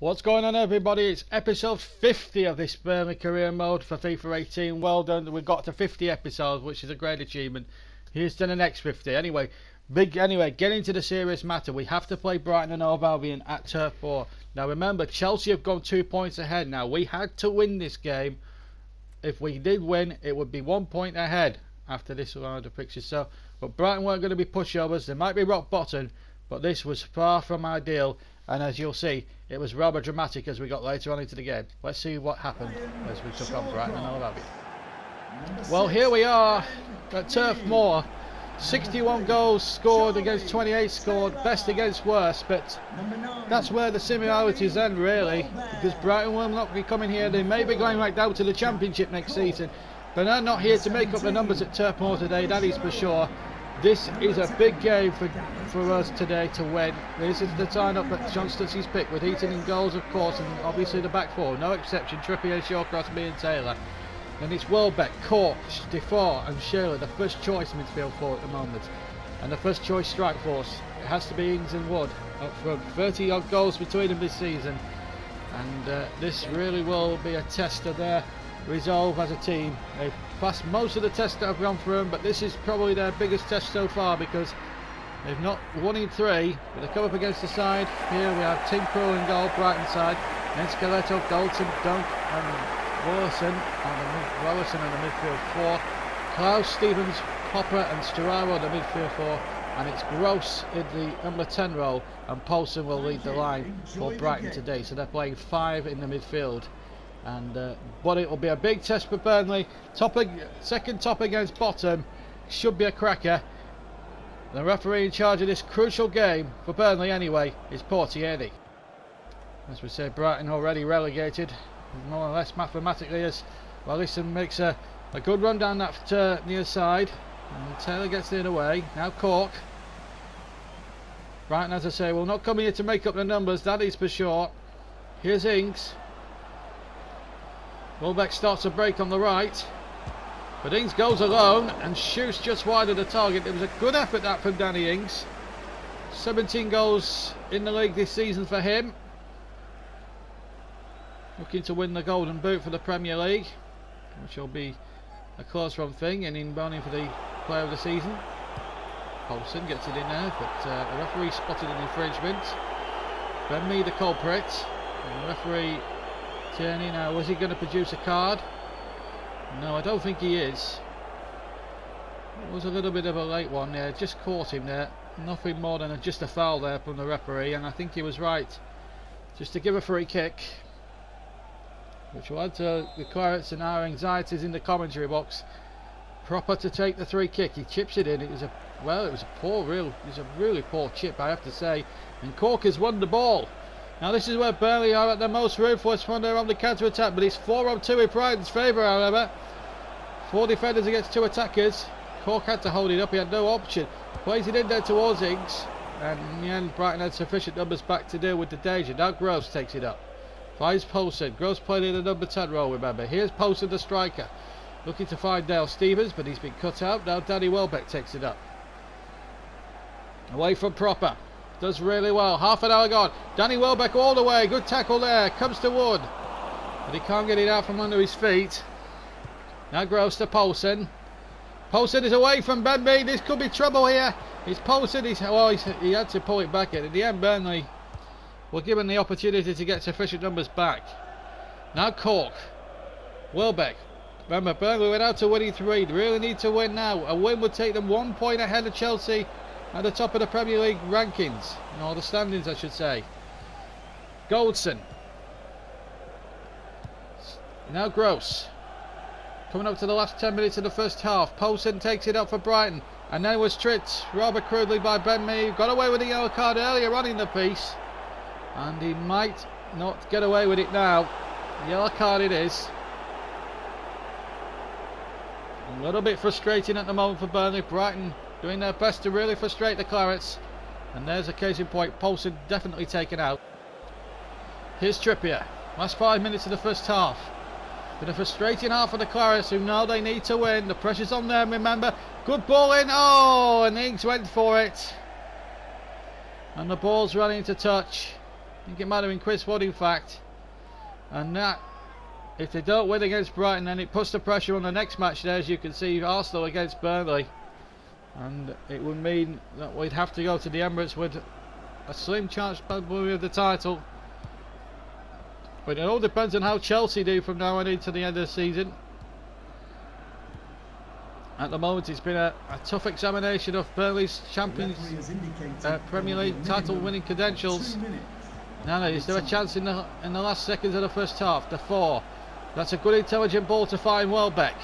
What's going on, everybody? It's episode 50 of this Burnley career mode for FIFA 18. Well done. We've got to 50 episodes, which is a great achievement. Here's to the next 50. Anyway, getting to the serious matter. We have to play Brighton and Hove Albion at Turf Moor. Now remember, Chelsea have gone 2 points ahead. Now we had to win this game. If we did win, it would be 1 point ahead after this round of pictures. But Brighton weren't going to be pushovers. They might be rock bottom, but this was far from ideal. And as you'll see, it was rather dramatic as we got later on into the game. Let's see what happened as we took on Brighton and Hove Albion. Well, here we are at Turf Moor. 61 goals scored against 28 scored, best against worst, but that's where the similarities end really, because Brighton will not be coming here. They may be going right down to the Championship next season, but they're not here to make up the numbers at Turf Moor today, that is for sure. This is a big game for us today to win. This is the tie-up that John Stutz's pick, with Heaton in goals of course, and obviously the back four, no exception, Trippier, Shawcross, me and Taylor. Then it's Welbeck, Cork, Defoe and Shearer, the first choice midfield four at the moment. And the first choice strike force, it has to be Ings and Wood, up front. 30 odd goals between them this season. And this really will be a test of their resolve as a team. They've passed most of the tests that have gone through them, but this is probably their biggest test so far, because they've not won in 3, but they come up against the side. Here we have Tim Krul in goal, Brighton side, then Skeletto, Dalton, Dunk and Rollison on the midfield 4, Klaus, Stevens, Popper and Sturaro the midfield 4, and it's Gross in the number 10 role, and Poulsen will lead the line for Brighton today. So they're playing 5 in the midfield, and but it will be a big test for Burnley. Second top against bottom, should be a cracker. The referee in charge of this crucial game for Burnley anyway is Portieri. As we say, Brighton already relegated, more or less mathematically, as Wellison makes a good run down that near side, and Taylor gets it away. Now Cork. Brighton, as I say, will not come here to make up the numbers, that is for sure. Here's Ings. Welbeck starts a break on the right, but Ings goes alone and shoots just wide of the target. It was a good effort that from Danny Ings. 17 goals in the league this season for him. Looking to win the Golden Boot for the Premier League, which will be a close run thing, and in running for the Player of the Season. Poulsen gets it in there, but the referee spotted an infringement. Burnley the culprit, and the referee turning. Now, was he going to produce a card? No, I don't think he is. It was a little bit of a late one there, just caught him there. Nothing more than just a foul there from the referee, and I think he was right just to give a free kick, which will add to the Clarets and our anxieties in the commentary box. Proper to take the free kick. He chips it in. It was a really poor chip, I have to say. And Cork has won the ball. Now this is where Burnley are at their most ruthless when they're on the counter attack, but it's 4-on-2 in Brighton's favour, however. 4 defenders against 2 attackers. Cork had to hold it up. He had no option. Plays it in there towards Ings, and in the end Brighton had sufficient numbers back to deal with the danger. Now Gross takes it up. Finds Poulsen. Gross played in the number 10 role, remember. Here's Poulsen, the striker, looking to find Dale Stevens, but he's been cut out. Now Danny Welbeck takes it up. Away from Proper. Does really well. Half an hour gone. Danny Welbeck all the way. Good tackle there. Comes to Wood, but he can't get it out from under his feet. Now Gross to Poulsen. Poulsen is away from Burnley. This could be trouble here. It's Poulsen. He had to pull it back in. In the end, Burnley were given the opportunity to get sufficient numbers back. Now Cork. Welbeck. Remember, Burnley went out to winning 3. They really need to win now. A win would take them 1 point ahead of Chelsea at the top of the Premier League rankings, or the standings I should say. Goldson. Now Gross. Coming up to the last 10 minutes of the first half. Poulsen takes it up for Brighton, and then was tripped rather crudely by Ben Mee. Got away with the yellow card earlier on in the piece, and he might not get away with it now. Yellow card it is. A little bit frustrating at the moment for Burnley. Brighton doing their best to really frustrate the Clarets, and there's a case in point. Poulsen definitely taken out. Here's Trippier. Last 5 minutes of the first half. Been a frustrating half for the Clarets, who know they need to win. The pressure's on them, remember. Good ball in. Oh, and Ings went for it, and the ball's running to touch. I think it might have been Chris Wood, in fact. And that, if they don't win against Brighton, then it puts the pressure on the next match there, as you can see, Arsenal against Burnley. And it would mean that we'd have to go to the Emirates with a slim chance probably of the title. But it all depends on how Chelsea do from now on into the end of the season. At the moment it's been a tough examination of Burnley's Premier League title winning credentials. Now is there a chance in the last seconds of the first half? The 4. That's a good intelligent ball to find Welbeck.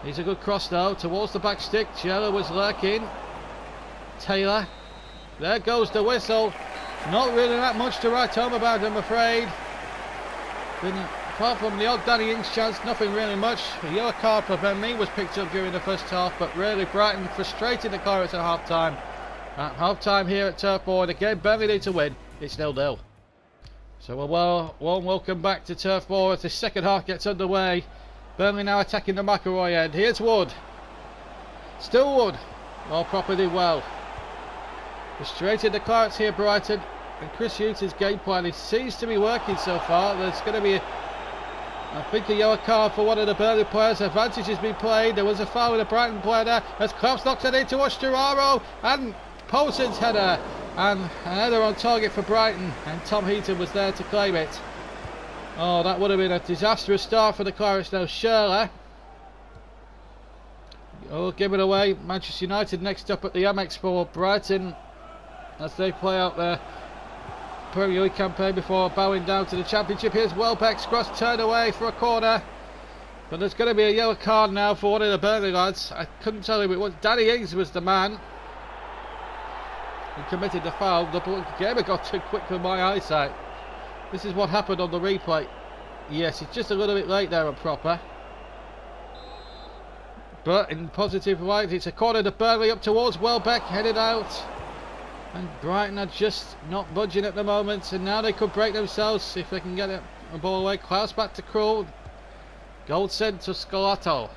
He's a good cross though towards the back stick. Shearer was lurking. Taylor. There goes the whistle. Not really that much to write home about, I'm afraid. Apart from the odd Danny Ings chance, nothing really much. A yellow card for Burnley was picked up during the first half, but really Brighton frustrated the Clarets at half time. At half time here at Turf Moor, and again Burnley need to win. It's 0-0. So a warm welcome back to Turf Moor as the second half gets underway. Burnley now attacking the McElroy end. Here's Wood. Still Wood. Well, Proper did well. Frustrated the Clarets here, Brighton. And Chris Hughton's game plan seems to be working so far. There's going to be, I think, a yellow card for one of the Burnley players. Advantage has been played. There was a foul with a Brighton player there as Klaus knocks it in towards Sturaro. And Poulsen's header. And a header on target for Brighton. And Tom Heaton was there to claim it. Oh, that would have been a disastrous start for the Clarets now. Shirley. Oh, give it away. Manchester United next up at the Amex for Brighton as they play out their Premier League campaign before bowing down to the Championship. Here's Welbeck's cross turned away for a corner. But there's going to be a yellow card now for one of the Burnley lads. I couldn't tell you it was. Danny Ings was the man who committed the foul. The game had got too quick for my eyesight. This is what happened on the replay. Yes, it's just a little bit late there on Proper. But in positive light, it's a corner to Burnley up towards Welbeck, headed out. And Brighton are just not budging at the moment, and now they could break themselves if they can get a ball away. Klaus back to Krul. Goldson to Scalato.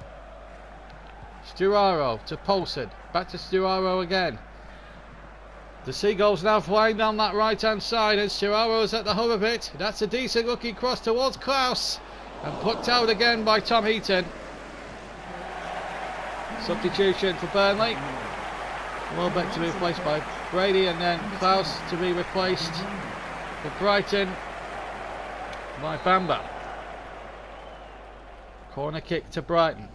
Sturaro to Poulsen. Back to Sturaro again. The Seagulls now flying down that right hand side, and Sturaro's at the hub of it. That's a decent looking cross towards Klaus. And plucked out again by Tom Heaton. Substitution for Burnley. Welbeck to be replaced by Brady, and then Klaus to be replaced for Brighton by Bamba. Corner kick to Brighton.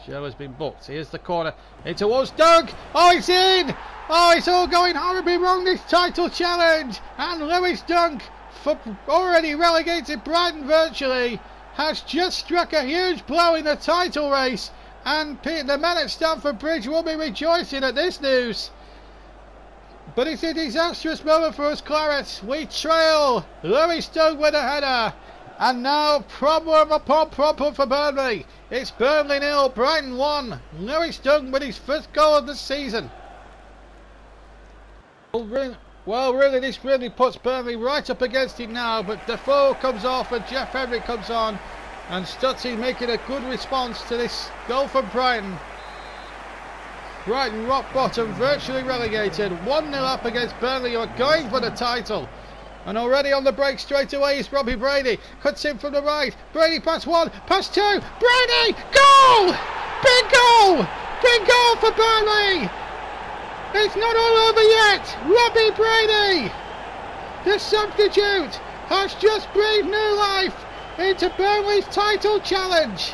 Show has been booked. Here's the corner. In towards Doug. Oh, it's in! Oh, it's all going horribly wrong, this title challenge. And Lewis Dunk, for already relegated Brighton virtually, has just struck a huge blow in the title race. And the men at Stamford Bridge will be rejoicing at this news. But it's a disastrous moment for us Clarets. We trail. Lewis Dunk with a header. And now problem upon problem for Burnley. It's Burnley 0, Brighton 1. Lewis Dunk with his first goal of the season. Well, really, this really puts Burnley right up against it now. But Defoe comes off and Jeff Hendrick comes on. And Stutzy making a good response to this goal from Brighton. Brighton rock bottom, virtually relegated. 1-0 up against Burnley, who are going for the title. And already on the break straight away is Robbie Brady. Cuts in from the right. Brady pass 1, pass 2. Brady! Goal! Big goal! Big goal for Burnley! It's not all over yet. Robbie Brady, the substitute, has just breathed new life into Burnley's title challenge.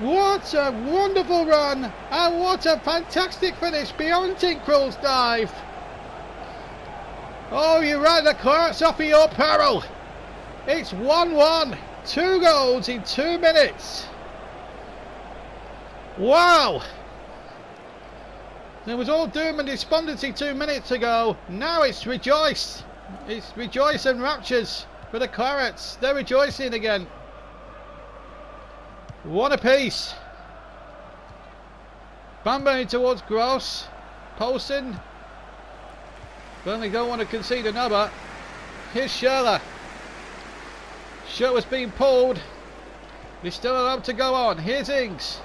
What a wonderful run, and what a fantastic finish beyond Tinkrell's dive. Oh, you ran the Clarets off of your peril. It's 1-1, 2 goals in 2 minutes. Wow. There was all doom and despondency 2 minutes ago. Now it's rejoice. It's rejoice and raptures for the Clarets. They're rejoicing again. 1 apiece. Bamba towards Gross. Poulsen. Burnley don't want to concede another. Here's Schürrle. Shirt was being pulled. He's still allowed to go on. Here's Ings.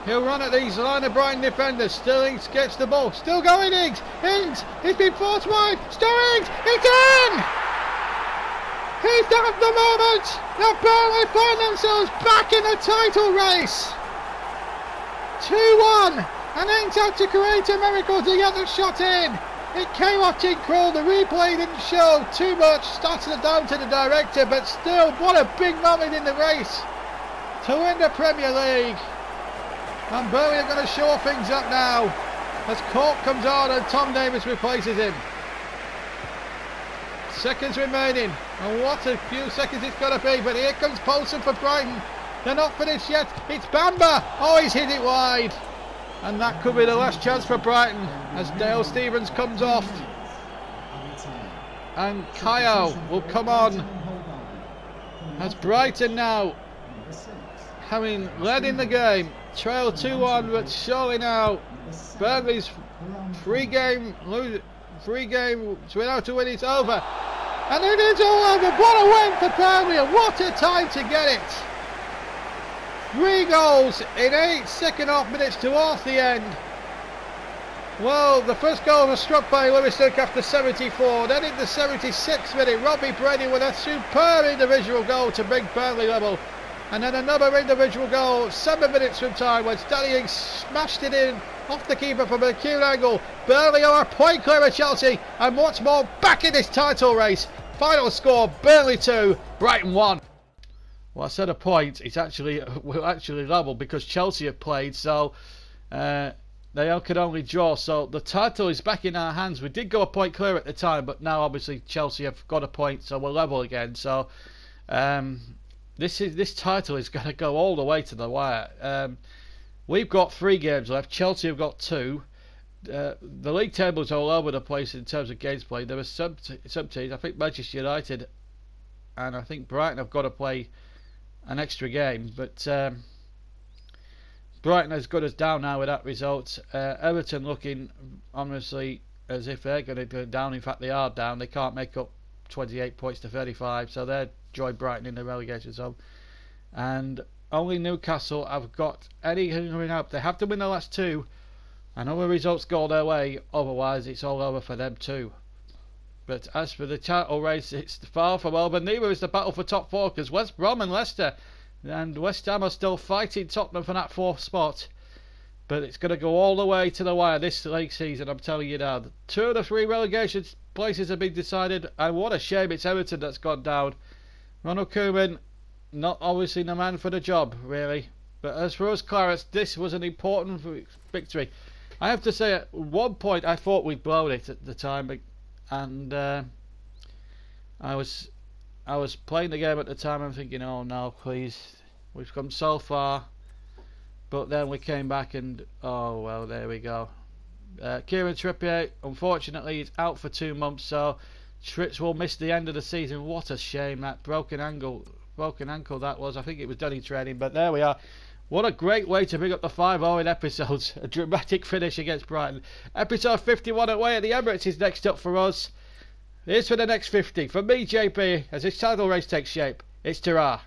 He'll run at these line of Brighton defenders. Still Ings gets the ball. Still going Ings. Ings. He's been forced wide. Still Ings. It's in. He's done the moment that Burnley find themselves back in the title race. 2-1. And Ings had to create a miracle to get the shot in. It came off Jim Krul. The replay didn't show too much. Started it down to the director, but still, what a big moment in the race to win the Premier League. And Burnley are going to shore things up now as Cork comes on and Tom Davies replaces him. Seconds remaining, and what a few seconds it's going to be. But here comes Poulsen for Brighton. They're not finished yet. It's Bamba. Oh, he's hit it wide. And that could be the last chance for Brighton as Dale Stephens comes off. And Kyle will come on as Brighton now, having led in the game, trail 2-1, but surely now Burnley's free game without to win, it's over. And it is all over. What a win for Burnley, and what a time to get it. 3 goals in 8 second half minutes towards the end. Well, the first goal was struck by Lewis Dunk after 74. Then in the 76th minute, Robbie Brady with a superb individual goal to bring Burnley level. And then another individual goal 7 minutes from time when Danny Ings smashed it in off the keeper from a acute angle. Burnley are a point clear of Chelsea, and what's more, back in this title race. Final score, Burnley 2, Brighton 1. Well, I said a point. It's actually level because Chelsea have played, so they could only draw. So the title is back in our hands. We did go a point clear at the time, but now obviously Chelsea have got a point, so we're level again. So this title is going to go all the way to the wire. We've got 3 games left. Chelsea have got 2. The league table is all over the place in terms of games played. There are some teams. I think Manchester United and I think Brighton have got to play an extra game, but Brighton has got us down now with that result. Everton looking honestly as if they're going to go down. In fact, they are down. They can't make up 28 points to 35, so they're join Brighton in the relegation zone. And only Newcastle have got any hungering up. They have to win the last 2, and all the results go their way. Otherwise, it's all over for them too. But as for the title race, it's far from over. Neither is the battle for top 4 because West Brom and Leicester and West Ham are still fighting Tottenham for that 4th spot. But it's going to go all the way to the wire this league season, I'm telling you now. 2 of the 3 relegation places have been decided, and what a shame it's Everton that's gone down. Ronald Koeman, not obviously the man for the job, really. But as for us Clarets, this was an important victory. I have to say, at one point I thought we'd blown it at the time, and I was playing the game at the time. I'm thinking, oh no, please, we've come so far. But then we came back, and oh well, there we go. Kieran Trippier, unfortunately, is out for 2 months, so Tritz will miss the end of the season. What a shame, that broken ankle that was. I think it was done in training, but there we are. What a great way to bring up the 5-0 in episodes. A dramatic finish against Brighton. Episode 51 away at the Emirates is next up for us. Here's for the next 50. From me, JP, as this title race takes shape, it's ta-ra.